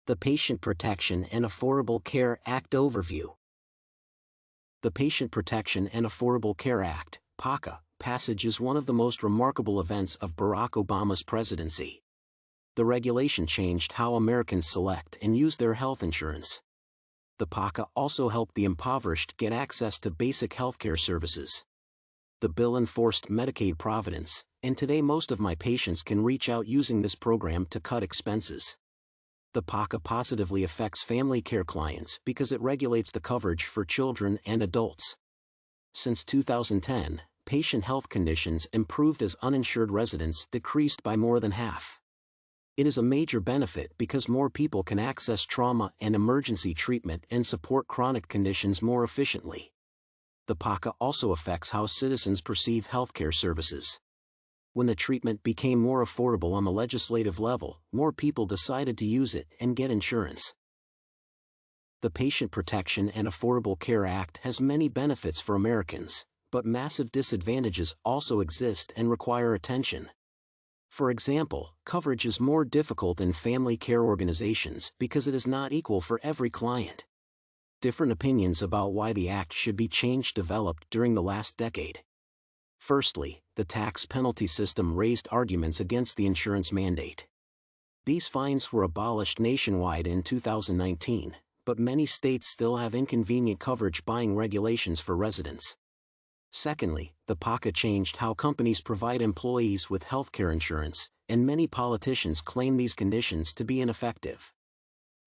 The Patient Protection and Affordable Care Act Overview. The Patient Protection and Affordable Care Act, PPACA, passage is one of the most remarkable events of Barack Obama's presidency. The regulation changed how Americans select and use their health insurance. The PPACA also helped the impoverished get access to basic healthcare services. The bill enforced Medicaid providence, and today most of my patients can reach out using this program to cut expenses. The PPACA positively affects family care clients because it regulates the coverage for children and adults. Since 2010, patient health conditions improved as uninsured residents decreased by more than half. It is a major benefit because more people can access trauma and emergency treatment and support chronic conditions more efficiently. The PPACA also affects how citizens perceive healthcare services. When the treatment became more affordable on the legislative level, more people decided to use it and get insurance. The Patient Protection and Affordable Care Act has many benefits for Americans, but massive disadvantages also exist and require attention. For example, coverage is more difficult in family care organizations because it is not equal for every client. Different opinions about why the act should be changed developed during the last decade. Firstly, the tax penalty system raised arguments against the insurance mandate. These fines were abolished nationwide in 2019, but many states still have inconvenient coverage buying regulations for residents. Secondly, the PPACA changed how companies provide employees with healthcare insurance, and many politicians claim these conditions to be ineffective.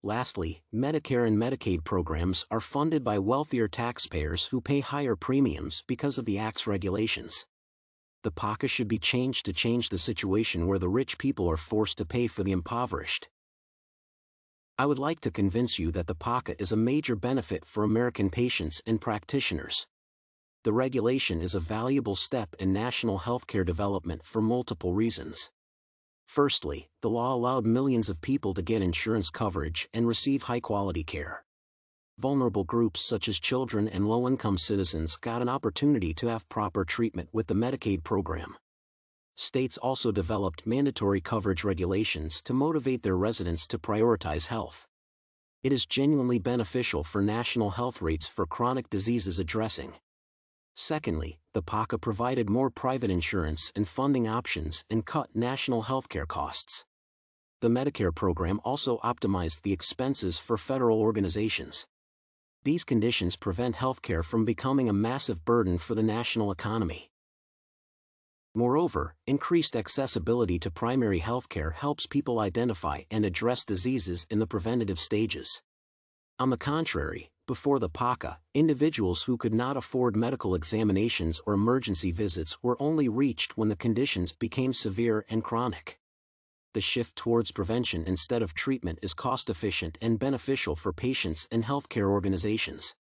Lastly, Medicare and Medicaid programs are funded by wealthier taxpayers who pay higher premiums because of the Act's regulations. The PPACA should be changed to change the situation where the rich people are forced to pay for the impoverished. I would like to convince you that the PPACA is a major benefit for American patients and practitioners. The regulation is a valuable step in national healthcare development for multiple reasons. Firstly, the law allowed millions of people to get insurance coverage and receive high-quality care. Vulnerable groups such as children and low-income citizens got an opportunity to have proper treatment with the Medicaid program. States also developed mandatory coverage regulations to motivate their residents to prioritize health. It is genuinely beneficial for national health rates for chronic diseases addressing. Secondly, the PPACA provided more private insurance and funding options and cut national healthcare costs. The Medicare program also optimized the expenses for federal organizations. These conditions prevent healthcare from becoming a massive burden for the national economy. Moreover, increased accessibility to primary healthcare helps people identify and address diseases in the preventative stages. On the contrary, before the PPACA, individuals who could not afford medical examinations or emergency visits were only reached when the conditions became severe and chronic. The shift towards prevention instead of treatment is cost-efficient and beneficial for patients and healthcare organizations.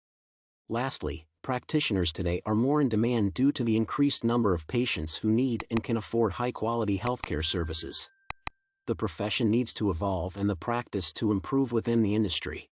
Lastly, practitioners today are more in demand due to the increased number of patients who need and can afford high-quality healthcare services. The profession needs to evolve and the practice to improve within the industry.